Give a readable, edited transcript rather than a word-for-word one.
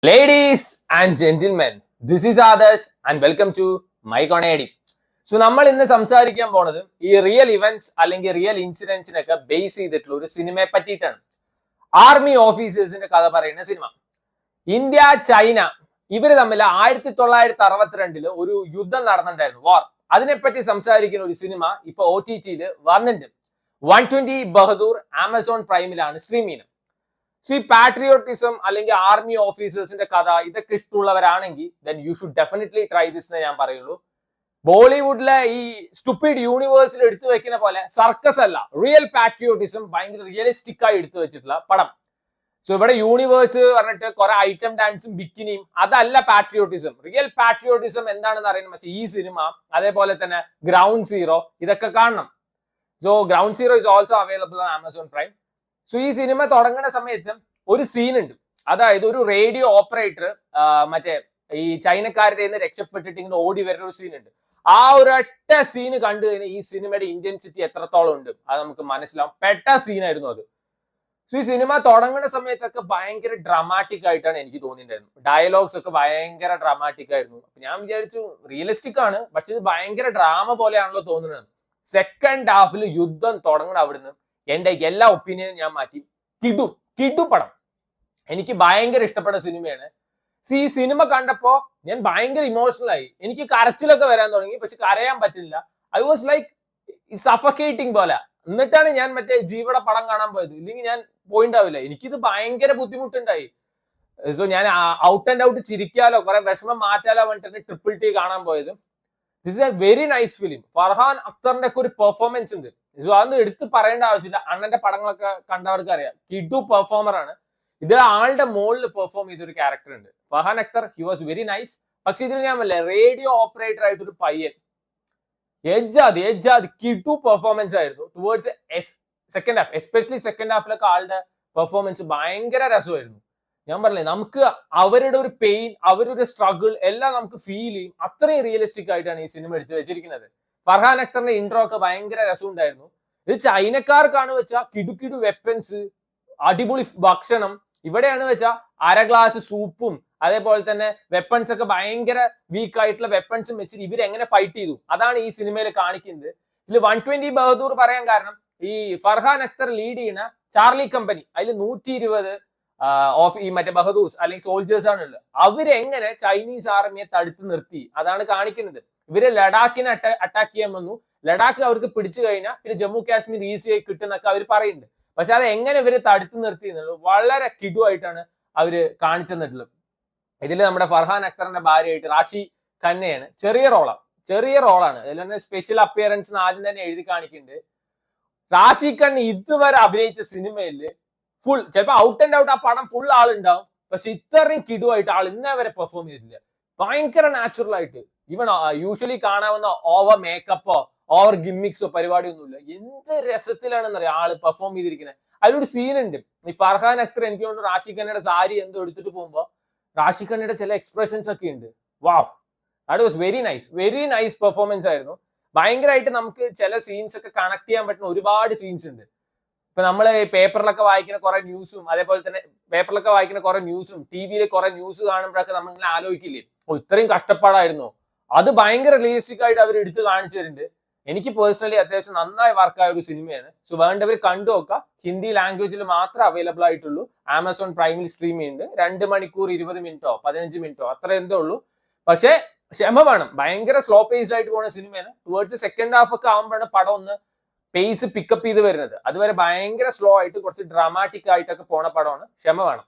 Ladies and gentlemen, this is Adarsh and welcome to My Conady. So, നമ്മൾ ഇന്ന് സംസാരിക്കാൻ പോണത് ഈ റിയൽ ഇവന്റ്സ് അല്ലെങ്കിൽ റിയൽ ഇൻസിഡൻസിനൊക്കെ ബേസ് ചെയ്തിട്ടുള്ള ഒരു സിനിമയെ പറ്റിയിട്ടാണ്. ആർമി ഓഫീസേഴ്സിന്റെ കഥ പറയുന്ന സിനിമ. ഇന്ത്യ ചൈന ഇവര് തമ്മിൽ 1962 ഒരു യുദ്ധം നടന്നിട്ടുണ്ടായിരുന്നു, വാർ. അതിനെപ്പറ്റി സംസാരിക്കുന്ന ഒരു സിനിമ ഇപ്പൊ OTT-യിൽ വന്നിട്ടുണ്ട്. 120 ബഹദൂർ ആമസോൺ പ്രൈമിലാണ് സ്ട്രീം ചെയ്യുന്നത്. സോ ഈ പാട്രിയോട്ടിസം അല്ലെങ്കിൽ ആർമി ഓഫീസേഴ്സിന്റെ കഥ ഇതൊക്കെ ഇഷ്ടമുള്ളവരാണെങ്കിൽ then you should definitely try this എന്ന് ഞാൻ പറയുള്ളൂ. ബോളിവുഡിലെ ഈ സ്റ്റുപ്പിഡ് യൂണിവേഴ്സിൽ എടുത്തു വെക്കുന്ന പോലെ സർക്കസ് അല്ല, റിയൽ പാട്രിയോട്ടിസം ഭയങ്കര റിയലിസ്റ്റിക് ആയി എടുത്തു വെച്ചിട്ടുള്ള പടം. സോ ഇവിടെ യൂണിവേഴ്സ് പറഞ്ഞിട്ട് കുറെ ഐറ്റം ഡാൻസും ബിക്കിനിയും അതല്ല പാട്രിയോട്ടിസം. റിയൽ പാട്രിയോട്ടിസം എന്താണെന്ന് അറിയുന്ന വെച്ചാൽ ഈ സിനിമ, അതേപോലെ തന്നെ ഗ്രൗണ്ട് സീറോ ഇതൊക്കെ കാണണം. So ground zero is also available on Amazon prime. So ഈ സിനിമ തുടങ്ങുന്ന സമയത്ത് ഒരു സീൻ ഉണ്ട്. അതായത് ഒരു റേഡിയോ ഓപ്പറേറ്റർ മറ്റേ ഈ ചൈനക്കാരുടെ നിന്ന് രക്ഷപ്പെട്ടിട്ട് ഇങ്ങനെ ഓടി വരുന്ന ഒരു സീൻ ഉണ്ട്. ആ ഒരു ഒറ്റ സീന് കണ്ടു കഴിഞ്ഞാൽ ഈ സിനിമയുടെ ഇന്റൻസിറ്റി എത്രത്തോളം ഉണ്ട് അത് നമുക്ക് മനസ്സിലാവും. പെട്ട സീനായിരുന്നു അത്. സോ ഈ സിനിമ തുടങ്ങുന്ന സമയത്തൊക്കെ ഭയങ്കര ഡ്രാമാറ്റിക് ആയിട്ടാണ് എനിക്ക് തോന്നിയിട്ടുണ്ടായിരുന്നു. ഡയലോഗ്സ് ഒക്കെ ഭയങ്കര ഡ്രാമാറ്റിക് ആയിരുന്നു. ഞാൻ വിചാരിച്ചു റിയലിസ്റ്റിക് ആണ്, പക്ഷെ ഇത് ഭയങ്കര ഡ്രാമ പോലെയാണല്ലോ തോന്നുന്നത്. സെക്കൻഡ് ഹാഫിൽ യുദ്ധം തുടങ്ങണം. അവിടുന്ന് എന്റെ എല്ലാ ഒപ്പീനിയനും ഞാൻ മാറ്റി. കിടു പടം എനിക്ക് ഭയങ്കര ഇഷ്ടപ്പെട്ട സിനിമയാണ്. ഈ സിനിമ കണ്ടപ്പോ ഞാൻ ഭയങ്കര ഇമോഷണൽ ആയി. എനിക്ക് കരച്ചിലൊക്കെ വരാൻ തുടങ്ങി, പക്ഷെ കരയാൻ പറ്റില്ല. ഐ വാസ് ലൈക്ക് സഫക്കേറ്റിംഗ് പോലെ. എന്നിട്ടാണ് ഞാൻ മറ്റേ ജീവട പടം കാണാൻ പോയത്. ഇല്ലെങ്കിൽ ഞാൻ പോയിണ്ടാവില്ല. എനിക്കിത് ഭയങ്കര ബുദ്ധിമുട്ടുണ്ടായി. സോ ഞാൻ ഔട്ട് ആൻഡ് ഔട്ട് ചിരിക്കാലോ, കുറെ വിഷമം മാറ്റാലോ വേണ്ടിട്ട് ട്രിപ്പിൾ ടി കാണാൻ പോയത്. This is a very nice film. Farhan അക്തറിന്റെ ഒക്കെ ഒരു പെർഫോമൻസ് ഉണ്ട്. സോ അതൊന്നും എടുത്ത് പറയേണ്ട ആവശ്യമില്ല. അണ്ണന്റെ പടങ്ങളൊക്കെ കണ്ടവർക്ക് അറിയാം. കിഡു പെർഫോമർ ആണ്. ഇതിൽ ആളുടെ മുകളിൽ പെർഫോം ചെയ്തൊരു ക്യാരക്ടർ ഉണ്ട്. Farhan Akhtar, he was very nice. പക്ഷെ ഇതിൽ ഞാൻ പറയില്ലേ, റേഡിയോ ഓപ്പറേറ്റർ ആയിട്ടൊരു പയ്യൻ എജ്ജാതി കിഡു പെർഫോമൻസ് ആയിരുന്നു. Towards second half, especially second ഹാഫിലൊക്കെ ആളുടെ പെർഫോമൻസ് ഭയങ്കര രസമായിരുന്നു. ഞാൻ പറഞ്ഞില്ലേ, നമുക്ക് അവരുടെ ഒരു പെയിൻ, അവരുടെ സ്ട്രഗിൾ എല്ലാം നമുക്ക് ഫീൽ ചെയ്യും. അത്രയും റിയലിസ്റ്റിക് ആയിട്ടാണ് ഈ സിനിമ എടുത്തു വെച്ചിരിക്കുന്നത്. ഫർഹാൻ അക്തറിന്റെ ഇൻട്രോ ഒക്കെ ഭയങ്കര രസമുണ്ടായിരുന്നു. ഇത് ചൈനക്കാർക്കാണ് വെച്ചാൽ കിടു വെപ്പൻസ്, അടിപൊളി ഭക്ഷണം. ഇവിടെയാണ് വെച്ചാൽ അര ഗ്ലാസ് സൂപ്പും അതേപോലെ തന്നെ വെപ്പൺസ് ഒക്കെ ഭയങ്കര വീക്ക് ആയിട്ടുള്ള വെപ്പൺസും വെച്ചിട്ട് ഇവരെങ്ങനെ ഫൈറ്റ് ചെയ്തു അതാണ് ഈ സിനിമയിൽ കാണിക്കുന്നത്. ഇതിൽ 120 ബഹദൂർ പറയാൻ കാരണം ഈ ഫർഹാൻ അക്തർ ലീഡ് ചെയ്യുന്ന ചാർലി കമ്പനി, അതിൽ 120 ഈ മറ്റേ ബഹദൂസ് അല്ലെങ്കിൽ സോൾജേഴ്സ് ആണുള്ളത്. അവരെങ്ങനെ ചൈനീസ് ആർമിയെ തടുത്തു നിർത്തി അതാണ് കാണിക്കുന്നത്. ഇവര് ലഡാക്കിനെ അറ്റാക്ക് ചെയ്യാൻ വന്നു. ലഡാക്ക് അവർക്ക് പിടിച്ചു കഴിഞ്ഞാൽ പിന്നെ ജമ്മു കാശ്മീർ ഈസിയായി കിട്ടുന്നൊക്കെ അവർ പറയുന്നുണ്ട്. പക്ഷെ അത് എങ്ങനെ ഇവര് തടുത്തു നിർത്തി എന്നുള്ളത് വളരെ കിടുവായിട്ടാണ് അവര് കാണിച്ചു തന്നിട്ടുള്ളത്. ഇതിൽ നമ്മുടെ ഫർഹാൻ അക്തറിന്റെ ഭാര്യയായിട്ട് റാഷി ഖന്നയാണ്. ചെറിയ റോളാണ്. അതിൽ തന്നെ സ്പെഷ്യൽ അപ്പിയറൻസ് ആദ്യം തന്നെ എഴുതി കാണിക്കുന്നുണ്ട്. റാഷി ഖന്ന ഇതുവരെ അഭിനയിച്ച സിനിമയിൽ ഫുൾ, ചിലപ്പോൾ ഔട്ട് ആൻഡ് ഔട്ട് ആ പടം ഫുൾ ആളുണ്ടാവും, പക്ഷെ ഇത്രയും കിടുവായിട്ട് ആൾ ഇന്നേ വരെ പെർഫോം ചെയ്തിട്ടില്ല. ഭയങ്കര നാച്ചുറൽ ആയിട്ട്. ഈവൻ യൂഷ്വലി കാണാവുന്ന ഓവർ മേക്കപ്പോ ഓവർ ഗിമ്മിക്സോ പരിപാടിയൊന്നുമില്ല. എന്ത് രസത്തിലാണെന്നറിയാം ആള് പെർഫോം ചെയ്തിരിക്കുന്നത്. അതിലൊരു സീൻ ഉണ്ട്. ഈ ഫർഹാൻ അക്തർ എനിക്ക് തോന്നുന്നു റാഷി ഖന്നയുടെ സാരി എന്തോ എടുത്തിട്ട് പോകുമ്പോ റാഷി ഖന്നയുടെ ചില എക്സ്പ്രഷൻസ് ഒക്കെ ഉണ്ട്. Wow, that was very nice performance ആയിരുന്നു. ഭയങ്കരമായിട്ട് നമുക്ക് ചില സീൻസ് ഒക്കെ കണക്ട് ചെയ്യാൻ പറ്റുന്ന ഒരുപാട് സീൻസ് ഉണ്ട്. ഇപ്പൊ നമ്മള് പേപ്പറിലൊക്കെ വായിക്കുന്ന കുറെ ന്യൂസും അതേപോലെ തന്നെ ടി വിയിൽ കുറെ ന്യൂസ് കാണുമ്പോഴൊക്കെ നമ്മൾ ഇങ്ങനെ ആലോചിക്കില്ലേ, ഓ ഇത്രയും കഷ്ടപ്പാടായിരുന്നു. അത് ഭയങ്കര റിയലിസ്റ്റിക് ആയിട്ട് അവർ എടുത്ത് കാണിച്ചു തരുന്നുണ്ട്. എനിക്ക് പേഴ്സണലി അത്യാവശ്യം നന്നായി വർക്കായ ഒരു സിനിമയാണ്. സോ വേണ്ടവർ കണ്ടു നോക്കാം. ഹിന്ദി ലാംഗ്വേജിൽ മാത്രമേ അവൈലബിൾ ആയിട്ടുള്ളൂ. ആമസോൺ പ്രൈമിൽ സ്ട്രീം ചെയ്യുന്നുണ്ട്. 2 മണിക്കൂർ 20 മിനിറ്റോ 15 മിനിറ്റോ അത്ര എന്തോ ഉള്ളൂ. പക്ഷെ ക്ഷമ വേണം. ഭയങ്കര സ്ലോ പേസ്ഡ് ആയിട്ട് പോകുന്ന സിനിമയാണ്. ടുവേർഡ്സ് സെക്കൻഡ് ഹാഫ് ഒക്കെ ആകുമ്പോഴാണ് പടം ഒന്ന് പേസ് പിക്കപ്പ് ചെയ്ത് വരുന്നത്. അതുവരെ ഭയങ്കര സ്ലോ ആയിട്ട് കുറച്ച് ഡ്രാമാറ്റിക് ആയിട്ടൊക്കെ പോണ പടമാണ്. ക്ഷമ വേണം.